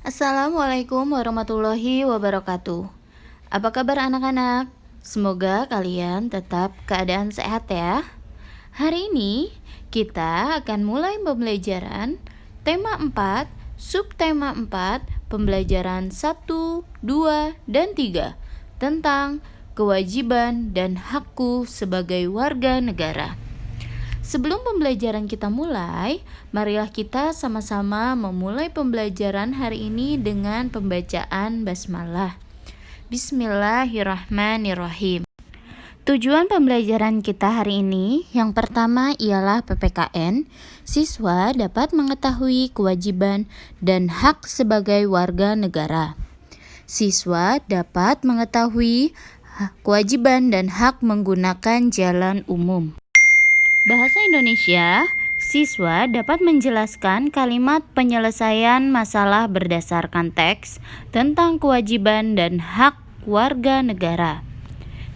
Assalamualaikum warahmatullahi wabarakatuh. Apa kabar anak-anak? Semoga kalian tetap keadaan sehat ya. Hari ini kita akan mulai pembelajaran tema 4, subtema 4, pembelajaran 1, 2, dan 3 tentang kewajiban dan hakku sebagai warga negara. Sebelum pembelajaran kita mulai, marilah kita sama-sama memulai pembelajaran hari ini dengan pembacaan basmalah. Bismillahirrahmanirrahim. Tujuan pembelajaran kita hari ini yang pertama ialah PPKN. Siswa dapat mengetahui kewajiban dan hak sebagai warga negara. Siswa dapat mengetahui kewajiban dan hak menggunakan jalan umum. Bahasa Indonesia, siswa dapat menjelaskan kalimat penyelesaian masalah berdasarkan teks tentang kewajiban dan hak warga negara.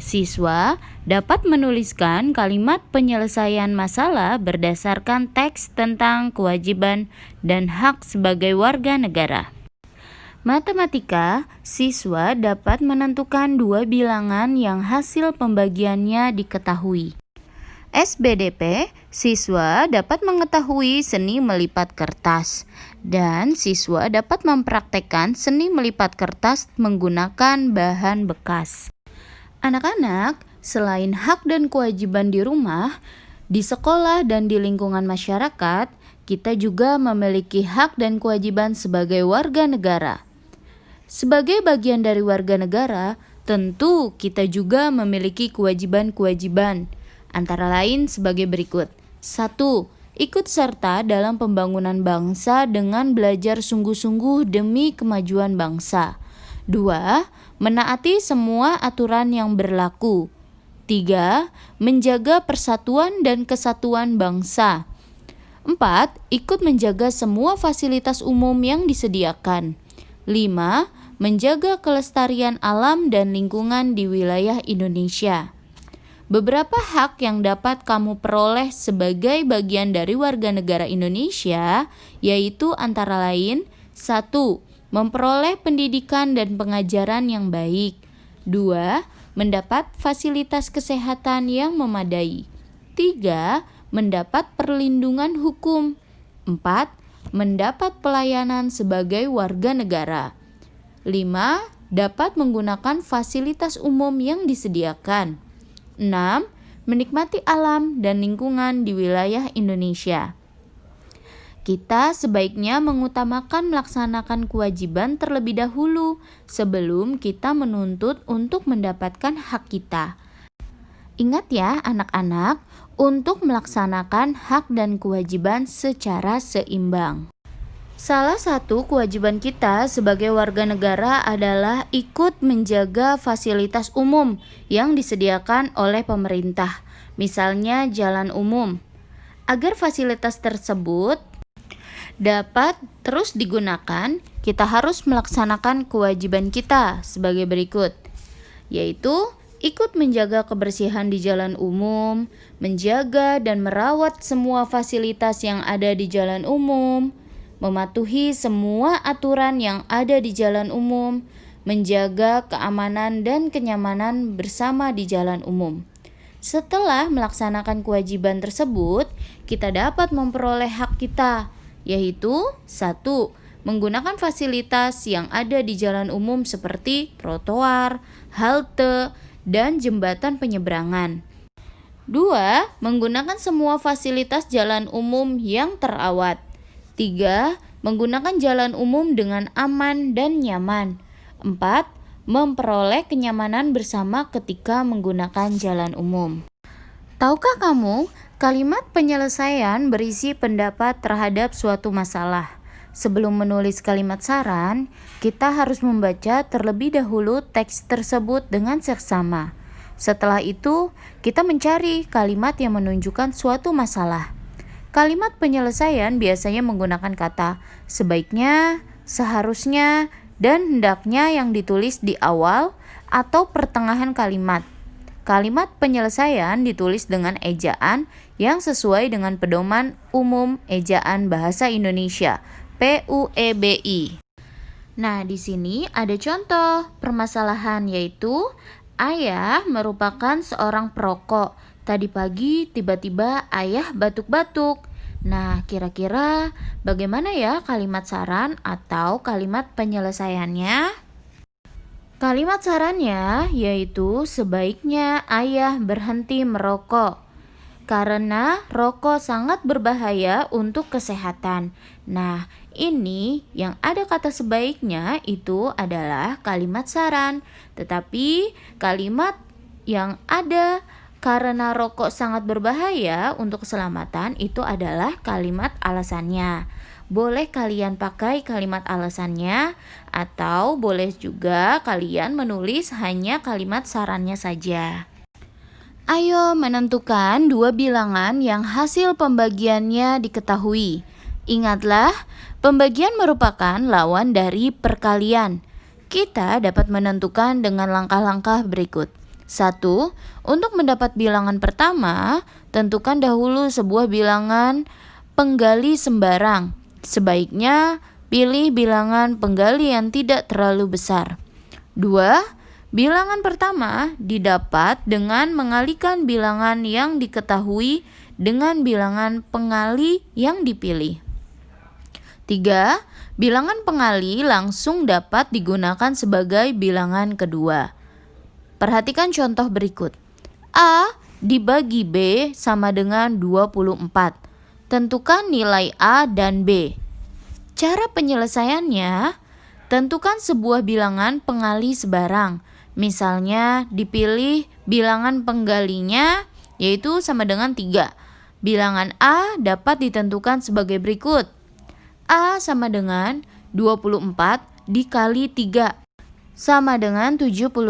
Siswa dapat menuliskan kalimat penyelesaian masalah berdasarkan teks tentang kewajiban dan hak sebagai warga negara. Matematika, siswa dapat menentukan dua bilangan yang hasil pembagiannya diketahui. SBDP, siswa dapat mengetahui seni melipat kertas, dan siswa dapat mempraktekkan seni melipat kertas menggunakan bahan bekas. Anak-anak, selain hak dan kewajiban di rumah, di sekolah dan di lingkungan masyarakat, kita juga memiliki hak dan kewajiban sebagai warga negara. Sebagai bagian dari warga negara, tentu kita juga memiliki kewajiban-kewajiban. Antara lain sebagai berikut. 1. Ikut serta dalam pembangunan bangsa dengan belajar sungguh-sungguh demi kemajuan bangsa. 2. Menaati semua aturan yang berlaku. 3. Menjaga persatuan dan kesatuan bangsa. 4. Ikut menjaga semua fasilitas umum yang disediakan. 5. Menjaga kelestarian alam dan lingkungan di wilayah Indonesia. Beberapa hak yang dapat kamu peroleh sebagai bagian dari warga negara Indonesia yaitu antara lain 1. Memperoleh pendidikan dan pengajaran yang baik. 2. Mendapat fasilitas kesehatan yang memadai. 3. Mendapat perlindungan hukum. 4. Mendapat pelayanan sebagai warga negara. 5. Dapat menggunakan fasilitas umum yang disediakan. 6. Menikmati alam dan lingkungan di wilayah Indonesia. Kita sebaiknya mengutamakan melaksanakan kewajiban terlebih dahulu sebelum kita menuntut untuk mendapatkan hak kita. Ingat ya anak-anak, untuk melaksanakan hak dan kewajiban secara seimbang. Salah satu kewajiban kita sebagai warga negara adalah ikut menjaga fasilitas umum yang disediakan oleh pemerintah, misalnya jalan umum. Agar fasilitas tersebut dapat terus digunakan, kita harus melaksanakan kewajiban kita sebagai berikut, yaitu ikut menjaga kebersihan di jalan umum, menjaga dan merawat semua fasilitas yang ada di jalan umum, mematuhi semua aturan yang ada di jalan umum, menjaga keamanan dan kenyamanan bersama di jalan umum. Setelah melaksanakan kewajiban tersebut, kita dapat memperoleh hak kita, yaitu 1. Menggunakan fasilitas yang ada di jalan umum seperti trotoar, halte, dan jembatan penyeberangan. 2. Menggunakan semua fasilitas jalan umum yang terawat. 3. Menggunakan jalan umum dengan aman dan nyaman. 4. Memperoleh kenyamanan bersama ketika menggunakan jalan umum. Tahukah kamu, kalimat penyelesaian berisi pendapat terhadap suatu masalah. Sebelum menulis kalimat saran, kita harus membaca terlebih dahulu teks tersebut dengan seksama. Setelah itu, kita mencari kalimat yang menunjukkan suatu masalah. Kalimat penyelesaian biasanya menggunakan kata sebaiknya, seharusnya, dan hendaknya yang ditulis di awal atau pertengahan kalimat. Kalimat penyelesaian ditulis dengan ejaan yang sesuai dengan Pedoman Umum Ejaan Bahasa Indonesia (PUEBI). Nah, di sini ada contoh permasalahan yaitu ayah merupakan seorang perokok. Tadi pagi tiba-tiba ayah batuk-batuk. Nah, kira-kira bagaimana ya kalimat saran atau kalimat penyelesaiannya? Kalimat sarannya yaitu sebaiknya ayah berhenti merokok karena rokok sangat berbahaya untuk kesehatan. Nah, ini yang ada kata sebaiknya itu adalah kalimat saran, tetapi kalimat yang ada karena rokok sangat berbahaya untuk keselamatan itu adalah kalimat alasannya. Boleh kalian pakai kalimat alasannya atau boleh juga kalian menulis hanya kalimat sarannya saja. Ayo menentukan dua bilangan yang hasil pembagiannya diketahui. Ingatlah, pembagian merupakan lawan dari perkalian. Kita dapat menentukan dengan langkah-langkah berikut. 1. Untuk mendapat bilangan pertama, tentukan dahulu sebuah bilangan penggali sembarang. Sebaiknya pilih bilangan penggali yang tidak terlalu besar. 2. Bilangan pertama didapat dengan mengalihkan bilangan yang diketahui dengan bilangan pengali yang dipilih. 3. Bilangan pengali langsung dapat digunakan sebagai bilangan kedua. Perhatikan contoh berikut. A dibagi B sama dengan 24. Tentukan nilai A dan B. Cara penyelesaiannya, tentukan sebuah bilangan pengali sebarang. Misalnya dipilih bilangan penggalinya yaitu sama dengan 3. Bilangan A dapat ditentukan sebagai berikut. A sama dengan 24 dikali 3 sama dengan 72.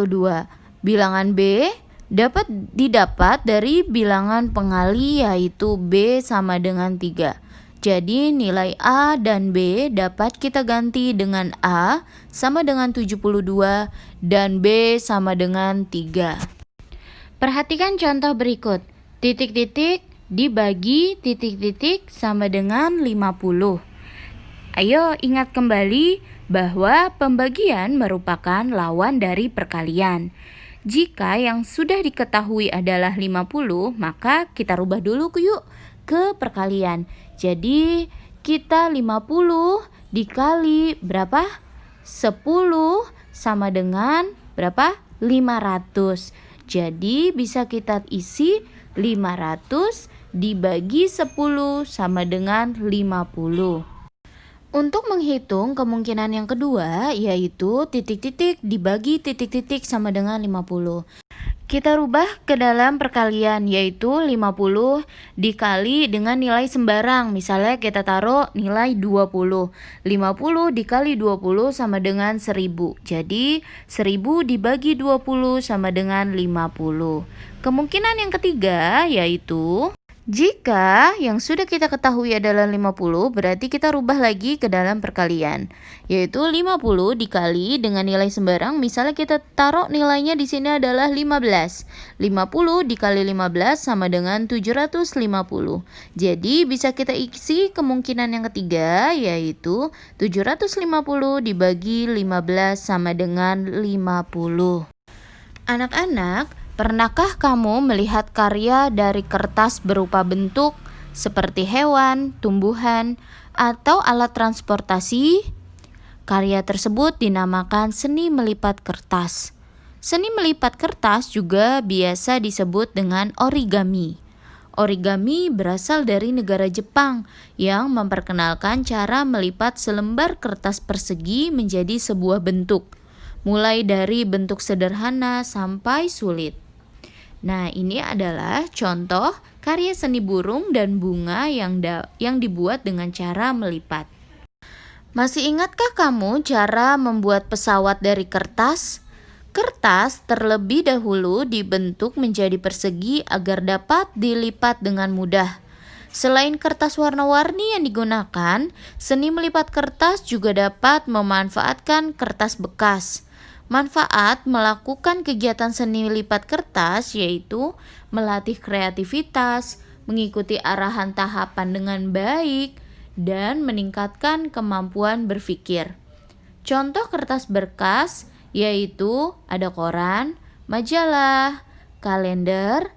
Bilangan B dapat didapat dari bilangan pengali yaitu B sama dengan 3. Jadi nilai A dan B dapat kita ganti dengan A sama dengan 72 dan B sama dengan 3. Perhatikan contoh berikut. Titik-titik dibagi titik-titik sama dengan 50. Ayo ingat kembali bahwa pembagian merupakan lawan dari perkalian. Jika yang sudah diketahui adalah 50, maka kita rubah dulu yuk ke perkalian. Jadi kita 50 dikali berapa? 10 sama dengan berapa? 500. Jadi bisa kita isi 500 dibagi 10 sama dengan 50. Untuk menghitung kemungkinan yang kedua yaitu titik-titik dibagi titik-titik sama dengan 50. Kita rubah ke dalam perkalian yaitu 50 dikali dengan nilai sembarang. Misalnya kita taruh nilai 20. 50 dikali 20 sama dengan 1000. Jadi 1000 dibagi 20 sama dengan 50. Kemungkinan yang ketiga yaitu jika yang sudah kita ketahui adalah 50, berarti kita rubah lagi ke dalam perkalian. Yaitu 50 dikali dengan nilai sembarang, misalnya kita taruh nilainya di sini adalah 15. 50 dikali 15 sama dengan 750. Jadi bisa kita isi kemungkinan yang ketiga, yaitu 750 dibagi 15 sama dengan 50. Anak-anak, pernahkah kamu melihat karya dari kertas berupa bentuk seperti hewan, tumbuhan, atau alat transportasi? Karya tersebut dinamakan seni melipat kertas. Seni melipat kertas juga biasa disebut dengan origami. Origami berasal dari negara Jepang yang memperkenalkan cara melipat selembar kertas persegi menjadi sebuah bentuk, mulai dari bentuk sederhana sampai sulit. Nah, ini adalah contoh karya seni burung dan bunga yang dibuat dengan cara melipat. Masih ingatkah kamu cara membuat pesawat dari kertas? Kertas terlebih dahulu dibentuk menjadi persegi agar dapat dilipat dengan mudah. Selain kertas warna-warni yang digunakan, seni melipat kertas juga dapat memanfaatkan kertas bekas. Manfaat melakukan kegiatan seni lipat kertas yaitu melatih kreativitas, mengikuti arahan tahapan dengan baik, dan meningkatkan kemampuan berpikir. Contoh kertas berkas yaitu ada koran, majalah, kalender,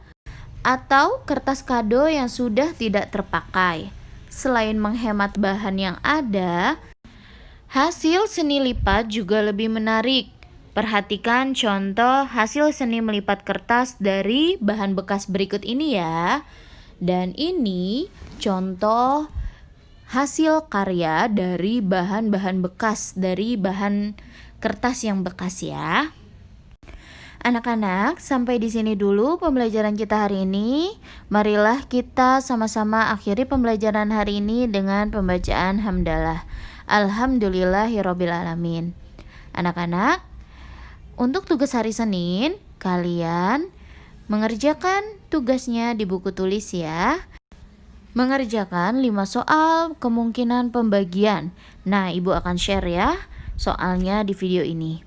atau kertas kado yang sudah tidak terpakai. Selain menghemat bahan yang ada, hasil seni lipat juga lebih menarik. Perhatikan contoh hasil seni melipat kertas dari bahan bekas berikut ini ya. Dan ini contoh hasil karya dari bahan-bahan bekas, dari bahan kertas yang bekas ya. Anak-anak, sampai di sini dulu pembelajaran kita hari ini. Marilah kita sama-sama akhiri pembelajaran hari ini dengan pembacaan hamdalah. Alhamdulillahirabbil alamin. Anak-anak, untuk tugas hari Senin, kalian mengerjakan tugasnya di buku tulis ya. Mengerjakan 5 soal kemungkinan pembagian. Nah, Ibu akan share ya soalnya di video ini.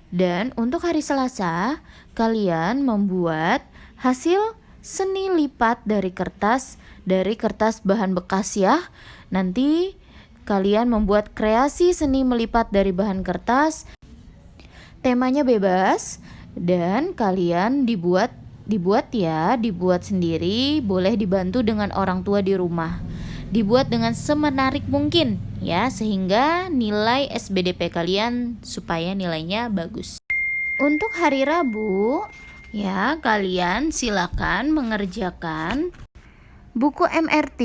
Dan untuk hari Selasa, kalian membuat hasil seni lipat dari kertas bahan bekas ya. Nanti kalian membuat kreasi seni melipat dari bahan kertas. Temanya bebas dan kalian dibuat sendiri, boleh dibantu dengan orang tua di rumah. Dibuat dengan semenarik mungkin ya, sehingga nilai SBDP kalian supaya nilainya bagus. Untuk hari Rabu ya, kalian silakan mengerjakan buku MRT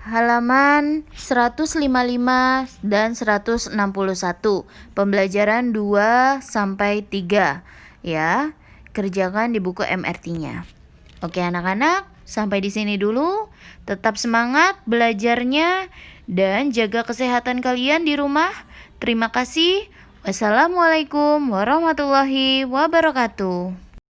halaman 155 dan 161, pembelajaran 2 sampai 3 ya. Kerjakan di buku MRT-nya. Oke anak-anak, sampai di sini dulu. Tetap semangat belajarnya dan jaga kesehatan kalian di rumah. Terima kasih. Wassalamualaikum warahmatullahi wabarakatuh.